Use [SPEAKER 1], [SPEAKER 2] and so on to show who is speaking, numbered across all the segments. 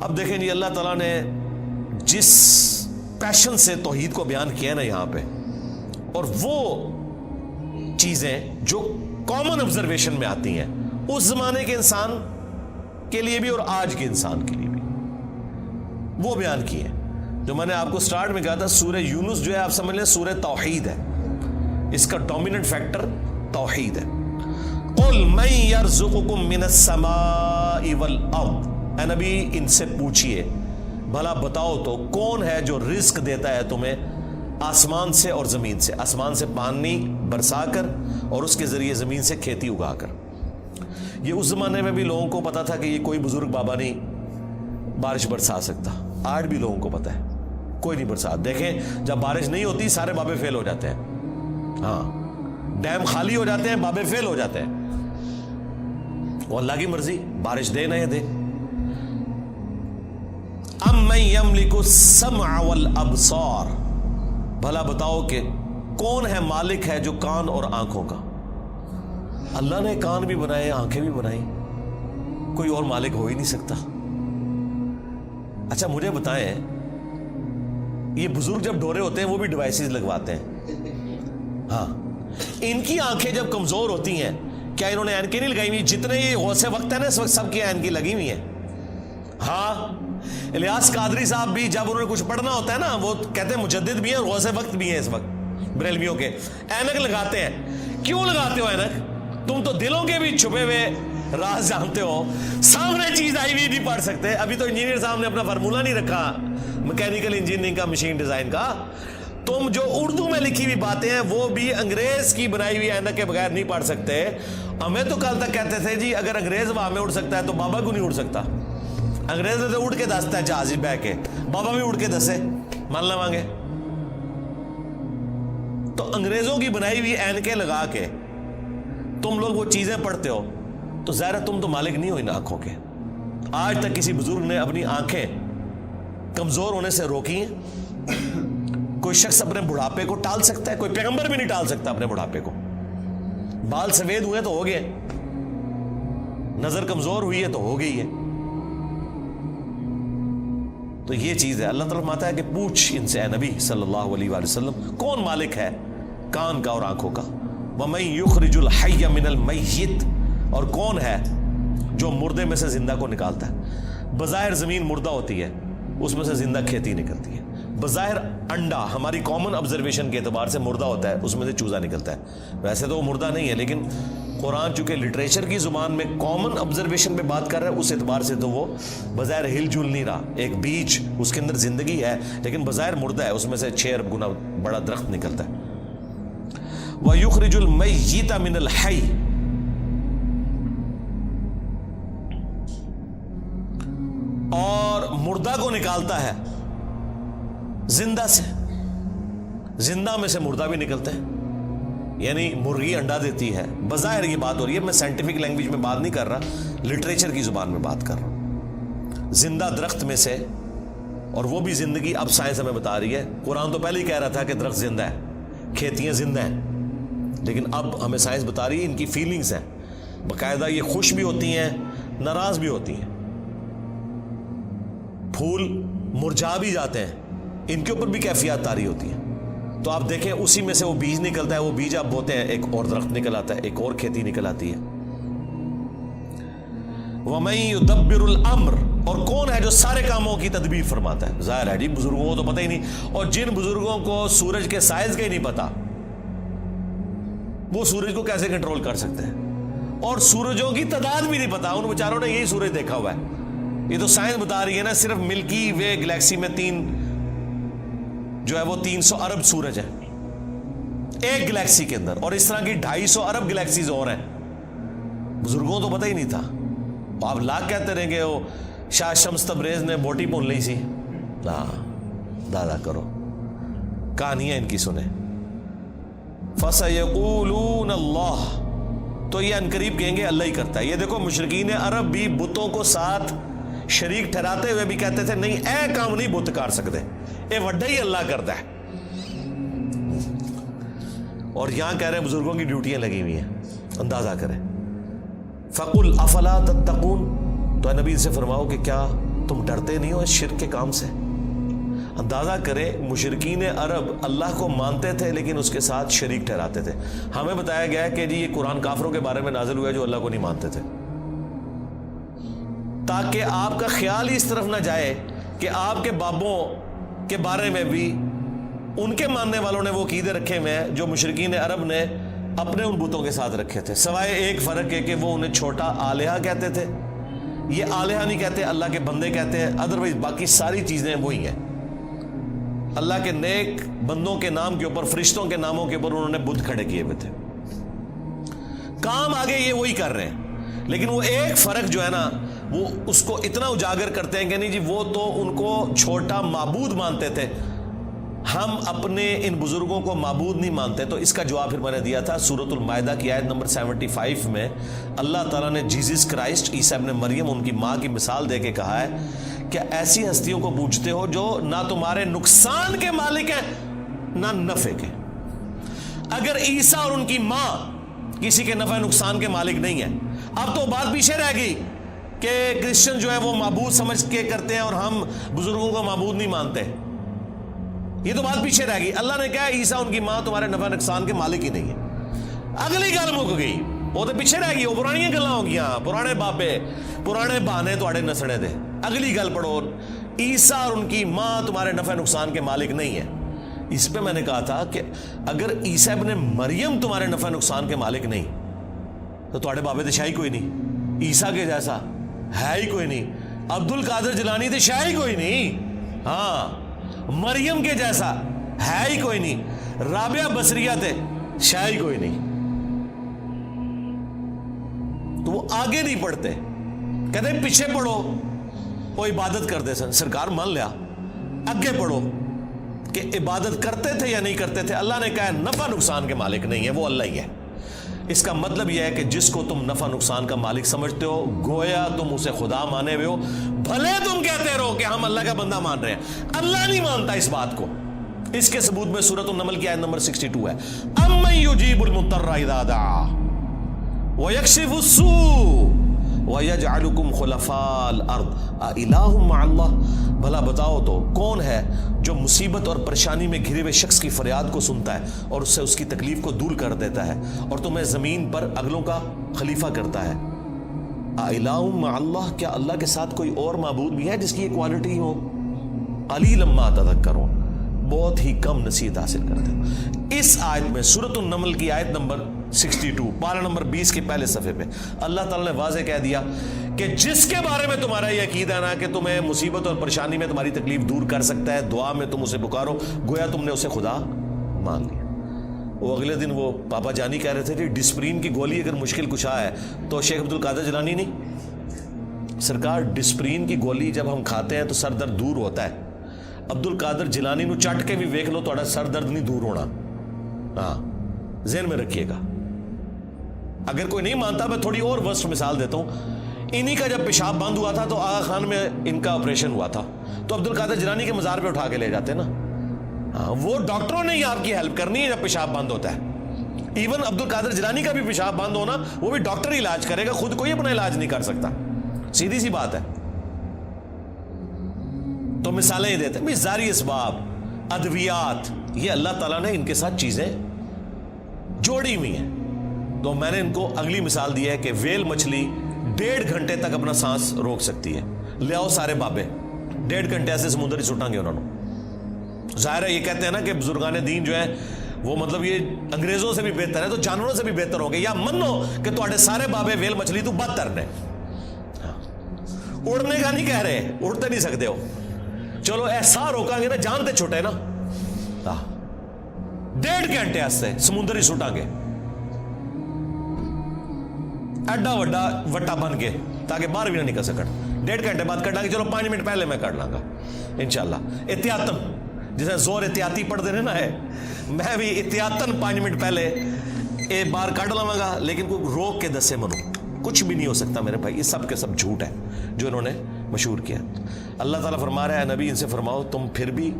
[SPEAKER 1] اب دیکھیں جی اللہ تعالیٰ نے جس پیشن سے توحید کو بیان کیا نا یہاں پہ، اور وہ چیزیں جو کامن آبزرویشن میں آتی ہیں اس زمانے کے انسان کے لیے بھی اور آج کے انسان کے لیے بھی، وہ بیان کی ہیں. جو میں نے آپ کو سٹارٹ میں کہا تھا سورہ یونس جو ہے آپ سمجھ لیں سورہ توحید ہے، اس کا ڈومیننٹ فیکٹر توحید ہے. قل من یرزقکم من السماء والارض، اے نبی ان سے پوچھئے بھلا بتاؤ تو کون ہے جو رزق دیتا ہے تمہیں آسمان سے اور زمین سے، آسمان سے پانی برسا کر اور اس کے ذریعے زمین سے کھیتی اگا کر. یہ اس زمانے میں بھی لوگوں کو پتا تھا کہ یہ کوئی بزرگ بابا نہیں بارش برسا سکتا، آج بھی لوگوں کو پتا ہے کوئی نہیں برسا. دیکھیں جب بارش نہیں ہوتی سارے بابے فیل ہو جاتے ہیں، ہاں ڈیم خالی ہو جاتے ہیں، بابے فیل ہو جاتے ہیں. وہ اللہ کی مرضی بارش دے نہ دے. امن یملک السمع والابصار، بھلا بتاؤ کہ کون ہے مالک ہے جو کان اور آنکھوں کا. اللہ نے کان بھی بنائے آنکھیں بھی بنائی، کوئی اور مالک ہو ہی نہیں سکتا. اچھا مجھے بتائیں یہ بزرگ جب ڈورے ہوتے ہیں وہ بھی ڈیوائسز لگواتے ہیں، ہاں ان کی آنکھیں جب کمزور ہوتی ہیں کیا انہوں نے اینکیں نہیں لگائی ہوئی؟ جتنے یہ غوث وقت ہے نا اس وقت سب کی اینکیں لگی ہوئی ہیں. ہاں الیاس قادری صاحب بھی جب انہوں نے کچھ پڑھنا ہوتا ہے نا وہ کہتے ہیں مجدد بھی ہیں اور غوث وقت بھی ہیں اس وقت بریلویوں کے، اینک لگاتے ہیں. کیوں لگاتے ہو اینک؟ تم تو دلوں کے بھی چھپے ہوئے راز جانتے ہو، سامنے چیز آئی ہوئی نہیں پڑھ سکتے. ابھی تو انجینئر صاحب نے اپنا فارمولہ نہیں رکھا میکینیکل انجینئرنگ کا، مشین ڈیزائن کا. تم جو اردو میں لکھی ہوئی باتیں ہیں وہ بھی انگریز کی بنائی ہوئی اینک کے بغیر نہیں پڑھ سکتے. ہمیں تو کل تک کہتے تھے جی اگر انگریز ہوا میں اڑ سکتا ہے تو بابا کیوں نہیں اڑ سکتا؟ انگریز تو اڑ کے دستا ہے جہاز بہ کے، بابا بھی اڑ کے دسے مان لے مانگے. تو انگریزوں کی بنائی ہوئی اینکیں لگا کے تم لوگ وہ چیزیں پڑھتے ہو تو ظاہر ہے تم تو مالک نہیں ہو ان آنکھوں کے. آج تک کسی بزرگ نے اپنی آنکھیں کمزور ہونے سے روکی ہیں؟ کوئی شخص اپنے بڑھاپے کو ٹال سکتا ہے؟ کوئی پیغمبر بھی نہیں ٹال سکتا اپنے بڑھاپے کو. بال سفید ہوئے تو ہو گئے، نظر کمزور ہوئی ہے تو ہو گئی ہے. تو یہ چیز ہے. اللہ تعالیٰ فرماتا ہے کہ پوچھ ان سے اے نبی صلی اللہ علیہ وآلہ وسلم کون مالک ہے کان کا اور آنکھوں کا. وَمَن يُخْرِجُ الْحَيَّ مِنَ الْمَيِّتِ، اور کون ہے جو مردے میں سے زندہ کو نکالتا ہے. بظاہر زمین مردہ ہوتی ہے اس میں سے زندہ کھیتی نکلتی ہے. بظاہر انڈا ہماری کامن آبزرویشن کے اعتبار سے مردہ ہوتا ہے، اس میں سے چوزا نکلتا ہے. ویسے تو وہ مردہ نہیں ہے لیکن قرآن چونکہ لٹریچر کی زبان میں کامن آبزرویشن پہ بات کر رہا ہے اس اعتبار سے تو وہ بظاہر ہل جل نہیں رہا. ایک بیج اس کے اندر زندگی ہے لیکن بظاہر مردہ ہے، اس میں سے 6 ارب گنا بڑا درخت نکلتا ہے. وَيُخْرِجُ الْمَيِّتَ مِنَ الْحَيِّ، اور مردہ کو نکالتا ہے زندہ سے. زندہ میں سے مردہ بھی نکلتا ہے. یعنی مرغی انڈا دیتی ہے، بظاہر یہ بات ہو رہی ہے، میں سائنٹیفک لینگویج میں بات نہیں کر رہا، لٹریچر کی زبان میں بات کر رہا ہوں. زندہ درخت میں سے، اور وہ بھی زندگی اب سائنس ہمیں بتا رہی ہے. قرآن تو پہلے ہی کہہ رہا تھا کہ درخت زندہ ہے، کھیتیاں زندہ ہیں، لیکن اب ہمیں سائنس بتا رہی ہے ان کی فیلنگز ہیں. باقاعدہ یہ خوش بھی ہوتی ہیں ناراض بھی ہوتی ہیں. پھول مرجھا بھی جاتے ہیں، ان کے اوپر بھی کیفیات طاری ہوتی ہیں. تو آپ دیکھیں اسی میں سے وہ بیج نکلتا ہے، وہ بیج آپ بوتے ہیں ایک اور درخت نکل آتا ہے، ایک اور کھیتی نکل آتی ہے. وَمَن يُدَبِّرُ الْأَمْرَ، اور کون ہے جو سارے کاموں کی تدبیر فرماتا ہے. ظاہر ہے جی بزرگوں کو تو پتہ ہی نہیں، اور جن بزرگوں کو سورج کے سائز کا ہی نہیں پتا وہ سورج کو کیسے کنٹرول کر سکتے ہیں، اور سورجوں کی تعداد بھی نہیں پتا. ان بیچاروں نے یہی سورج دیکھا ہوا ہے. یہ تو سائنس بتا رہی ہے نا صرف ملکی وے گلیکسی میں 300 ارب سورج ہے ایک گلیکسی کے اندر، اور اس طرح کی 250 ارب گلیکسیز اور ہیں. بزرگوں تو پتہ ہی نہیں تھا. آپ لاکھ کہتے رہیں گے وہ شاہ شمس تبریز نے بوٹی بھون لی سی. دادا کرو کہانیاں ان کی سنیں. فَسَيَقُولُونَ اللَّهُ، تو یہ انقریب کہیں گے اللہ ہی کرتا ہے. یہ دیکھو مشرکین عرب بھی بتوں کو ساتھ شریک ٹھہراتے ہوئے بھی کہتے تھے نہیں اے کام نہیں بت کر سکتے، اے وڈا ہی اللہ کرتا ہے. اور یہاں کہہ رہے ہیں بزرگوں کی ڈیوٹیاں لگی ہوئی ہیں. اندازہ کریں. فَقُلْ أَفَلَا تَتَّقُونَ، تو اے نبی سے فرماؤ کہ کیا تم ڈرتے نہیں ہو اس شرک کے کام سے؟ اندازہ کریں مشرکین عرب اللہ کو مانتے تھے لیکن اس کے ساتھ شریک ٹھہراتے تھے. ہمیں بتایا گیا ہے کہ جی یہ قرآن کافروں کے بارے میں نازل ہوا ہے جو اللہ کو نہیں مانتے تھے، تاکہ آپ کا خیال ہی اس طرف نہ جائے کہ آپ کے بابوں کے بارے میں بھی ان کے ماننے والوں نے وہ عقیدے رکھے ہوئے ہیں جو مشرکین عرب نے اپنے ان بتوں کے ساتھ رکھے تھے، سوائے ایک فرق ہے کہ وہ انہیں چھوٹا آلیہ کہتے تھے. یہ آلیہ نہیں کہتے، اللہ کے بندے کہتے ہیں. ادروائز باقی ساری چیزیں وہی ہیں. اللہ کے نیک بندوں کے نام کے اوپر، فرشتوں کے ناموں کے اوپر انہوں نے بت کھڑے کیے ہوئے تھے. کام آگے یہ وہی کر رہے ہیں، لیکن وہ ایک فرق جو ہے نا وہ اس کو اتنا اجاگر کرتے ہیں کہ نہیں جی وہ تو ان کو چھوٹا معبود مانتے تھے، ہم اپنے ان بزرگوں کو معبود نہیں مانتے. تو اس کا جواب پھر میں نے دیا تھا سورۃ المائدہ کی آیت نمبر 75 میں. اللہ تعالیٰ نے جیزس کرائسٹ عیسیٰ ابن مریم ان کی ماں کی مثال دے کے کہا ہے کہ ایسی ہستیوں کو پوجتے ہو جو نہ تمہارے نقصان کے مالک ہیں نہ نفع کے. اگر عیسیٰ اور ان کی ماں کسی کے نفع نقصان کے مالک نہیں ہیں، اب تو بات پیچھے رہ گئی کہ کرسچن جو ہے وہ معبود سمجھ کے کرتے ہیں اور ہم بزرگوں کو معبود نہیں مانتے. یہ تو بات پیچھے رہ گئی. اللہ نے کہا عیسیٰ ان کی ماں تمہارے نفع نقصان کے مالک ہی نہیں ہے. اگلی گل مک گئی، وہ تو پیچھے رہ گئی، وہ پرانی گلاں ہو گیا، پرانے بابے پرانے بہانے تواڈے نسنے دے. اگلی گل پڑھو، عیسیٰ اور ان کی ماں تمہارے نفع نقصان کے مالک نہیں ہے. اس پہ میں نے کہا تھا کہ اگر عیسیٰ ابن مریم تمہارے نفع نقصان کے مالک نہیں تو تواڈے بابے تے شاہی کوئی نہیں، عیسیٰ کے جیسا ہے ہی کوئی نہیں، عبد القادر جیلانی تے شاہی کوئی نہیں، ہاں مریم کے جیسا ہے ہی کوئی نہیں، رابعہ بصریہ تے شاہی کوئی نہیں. تو وہ آگے نہیں پڑھتے، کہتے ہیں پیچھے پڑھو، وہ عبادت کرتے سن. سرکار مان لیا، آگے پڑھو کہ عبادت کرتے تھے یا نہیں کرتے تھے. اللہ نے کہا ہے نفع نقصان کے مالک نہیں ہے، وہ اللہ ہی ہے. اس کا مطلب یہ ہے کہ جس کو تم نفع نقصان کا مالک سمجھتے ہو گویا تم اسے خدا مانے ہوئے ہو، بھلے تم کہتے رہو کہ ہم اللہ کا بندہ مان رہے ہیں، اللہ نہیں مانتا اس بات کو. اس کے ثبوت میں سورۃ النمل کی آیت نمبر 62 ہے. امن یجیب المضطر اذا دعا ویکشف السوء وَيَجْعَلُكُمْ خُلَفَاءَ الْأَرْضِ أَإِلَٰهٌ مَّعَ اللَّهِ. بھلا بتاؤ تو کون ہے جو مصیبت اور پریشانی میں گھرے ہوئے شخص کی فریاد کو سنتا ہے اور اس سے اس کی تکلیف کو دور کر دیتا ہے اور تمہیں زمین پر اگلوں کا خلیفہ کرتا ہے. أَإِلَٰهٌ مَّعَ اللَّهِ، کیا اللہ کے ساتھ کوئی اور معبود بھی ہے جس کی یہ کوالٹی ہو؟ قَلِيلًا مَّا تَذَكَّرُونَ، بہت ہی کم نصیحت حاصل کرتے ہیں. اس آیت میں سورۃ النمل کی آیت نمبر 62 پارہ نمبر 20 کے پہلے صفحے پہ اللہ تعالیٰ نے واضح کہہ دیا کہ جس کے بارے میں تمہارا یہ عقیدہ ہے نا کہ تمہیں مصیبت اور پریشانی میں تمہاری تکلیف دور کر سکتا ہے، دعا میں تم اسے پکارو گویا تم نے اسے خدا مان لیا. وہ اگلے دن وہ پاپا جانی کہہ رہے تھے کہ ڈسپرین کی گولی اگر مشکل کشا ہے تو شیخ عبد القادر جیلانی نہیں. سرکار ڈسپرین کی گولی جب ہم کھاتے ہیں تو سر درد دور ہوتا ہے. عبد القادر جیلانی نو چٹ کے بھی ویکھ لو تھوڑا سر درد نہیں دور ہونا. ہاں ذہن میں رکھیے گا. اگر کوئی نہیں مانتا میں تھوڑی اور ورسٹ مثال دیتا ہوں. انہی کا جب پیشاب بند ہوا تھا تو آغا خان میں ان کا آپریشن ہوا تھا تو عبد القادر جیلانی کے مزار پہ اٹھا کے لے جاتے نا. ہاں وہ ڈاکٹروں نے ہی آپ کی ہیلپ کرنی ہے جب پیشاب بند ہوتا ہے. ایون عبد القادر جیلانی کا بھی پیشاب بند ہونا وہ بھی ڈاکٹر ہی علاج کرے گا، خود کوئی اپنا علاج نہیں کر سکتا. سیدھی سی بات ہے. تو مثالیں ہی دیتے ہیں ظاہری اسباب، ادویات، یہ اللہ تعالیٰ نے ان کے ساتھ چیزیں جوڑی ہوئی ہیں. تو میں نے ان کو اگلی مثال دی ہے کہ ویل مچھلی 1.5 گھنٹے تک اپنا سانس روک سکتی ہے. لے آؤ سارے بابے 1.5 گھنٹے ایسے سمندر ہی سٹاں گے انہوں نے. ظاہر ہے یہ کہتے ہیں نا کہ بزرگان دین جو ہیں وہ مطلب یہ انگریزوں سے بھی بہتر ہے تو جانوروں سے بھی بہتر ہوں گے، یا منو کہ تواڈے سارے بابے ویل مچھلی تو بدتر نے. اڑنے کا نہیں کہہ رہے، اڑتے نہیں سکتے ہو، چلو ایسا روکا گے نا جان تے چھوٹے نا. 1.5 گھنٹے ایسے سمندر ہی سٹاں گے ایڈا وڈا وٹا بن کے تاکہ باہر بھی نہ نکل سکن. 1.5 گھنٹے بعد کٹا گے، چلو 5 منٹ پہلے میں کر لاں گا انشاءاللہ. احتیاطاً جیسے زور احتیاطی پڑھ دے نا ہے، میں بھی احتیاطاً 5 منٹ پہلے ایک بار کٹ لواں گا، لیکن کوئی روک کے دسے منو کچھ بھی نہیں ہو سکتا میرے بھائی. یہ سب کے سب جھوٹ ہے جو انہوں نے مشہور کیا. اللہ تعالیٰ فرما رہا ہے نبی ان سے فرماؤ تم پھر بھی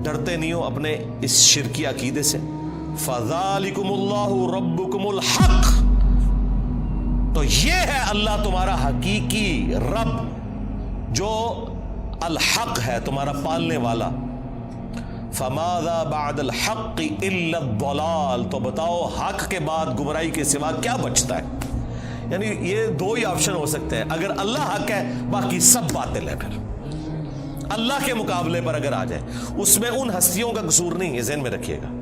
[SPEAKER 1] ڈرتے نہیں ہو اپنے اس شرکی عقیدے سے. فَذَلِكُمُ اللَّهُ رَبُّكُمُ الْحَقِّ، تو یہ ہے اللہ تمہارا حقیقی رب. جو الحق ہے تمہارا پالنے والا، فماذا بعد الحق الا الضلال، تو بتاؤ حق کے بعد گمراہی کے سوا کیا بچتا ہے؟ یعنی یہ دو ہی آپشن ہو سکتے ہیں، اگر اللہ حق ہے باقی سب باطل ہے، پھر اللہ کے مقابلے پر اگر آ جائے اس میں ان ہستیوں کا قصور نہیں ہے، ذہن میں رکھیے گا۔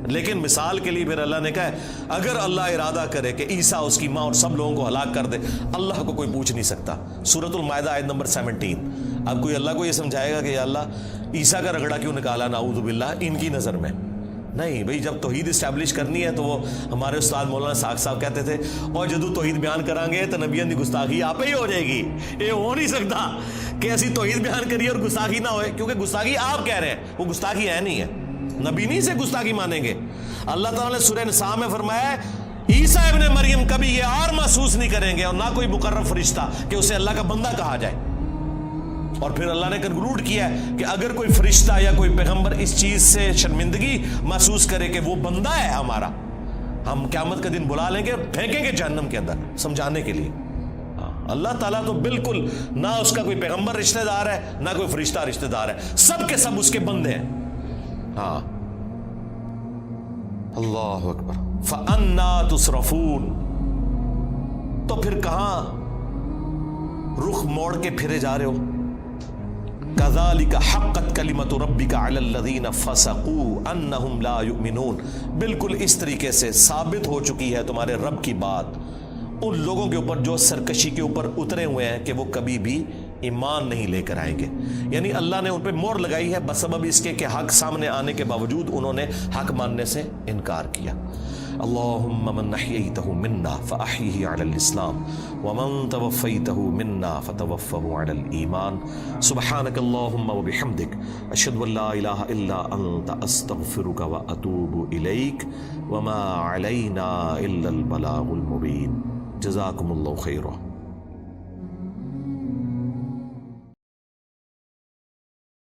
[SPEAKER 1] لیکن مثال کے لیے پھر اللہ نے کہا ہے اگر اللہ ارادہ کرے کہ عیسیٰ اس کی ماں اور سب لوگوں کو ہلاک کر دے، اللہ کو کوئی پوچھ نہیں سکتا۔ سورۃ المائدہ آیت نمبر 17۔ اب کوئی اللہ کو یہ سمجھائے گا کہ یا اللہ عیسیٰ کا رگڑا کیوں نکالا نعوذ باللہ ان کی نظر میں؟ نہیں بھئی، جب توحید اسٹیبلش کرنی ہے تو وہ ہمارے استاد مولانا ساق صاحب کہتے تھے اور جدو توحید بیان کریں گے تو نبیوں کی گستاخی آپ ہی ہو جائے گی۔ یہ ہو نہیں سکتا کہ ایسی توحید بیان کریے اور گستاخی نہ ہوئے، کیونکہ گستاخی آپ کہہ رہے ہیں، وہ گستاخی ہے نہیں ہے، نبی نہیں سے گستاخی مانیں گے۔ اللہ تعالیٰ نے سورہ نساء میں فرمایا ہے عیسیٰ ابن مریم کبھی یہ اور محسوس نہیں کریں گے اور نہ کوئی مقرب فرشتہ کہ اسے اللہ کا بندہ کہا جائے۔ اور پھر اللہ نے کنکلوڈ کیا ہے کہ اگر کوئی فرشتہ یا کوئی پیغمبر اس چیز سے شرمندگی محسوس کرے کہ وہ بندہ ہے ہمارا، ہم قیامت کا دن بلا لیں گے، پھینکیں گے جہنم کے اندر سمجھانے کے لیے۔ اللہ تعالیٰ تو بالکل نہ اس کا کوئی پیغمبر رشتہ دار ہے نہ کوئی فرشتہ رشتہ دار ہے، سب کے سب اس کے بندے ہیں۔ ہاں، اللہ اکبر۔ فَأَنَّا تُصْرَفُونَ، تو پھر کہاں رخ موڑ کے پھرے جا رہے ہو؟ كَذَلِكَ حَقَّتْ كَلِمَةُ رَبِّكَ عَلَى الَّذِينَ فَسَقُوا أَنَّهُمْ لَا يُؤْمِنُونَ، بالکل اس طریقے سے ثابت ہو چکی ہے تمہارے رب کی بات ان لوگوں کے اوپر جو سرکشی کے اوپر اترے ہوئے ہیں کہ وہ کبھی بھی ایمان نہیں لے کر آئیں گے۔ یعنی اللہ نے ان پہ مہر لگائی ہے بسبب اس کے کہ حق سامنے آنے کے باوجود انہوں نے حق ماننے سے انکار کیا۔ اللہم من احییتہ منا فاحیہ علی الاسلام ومن توفیتہ منا فتوفہ علی الایمان۔ سبحانک اللہم وبحمدک اشہد ان لا الہ الا انت استغفرک واتوب الیک وما علینا الا البلاغ المبین۔ جزاکم اللہ خیرہ۔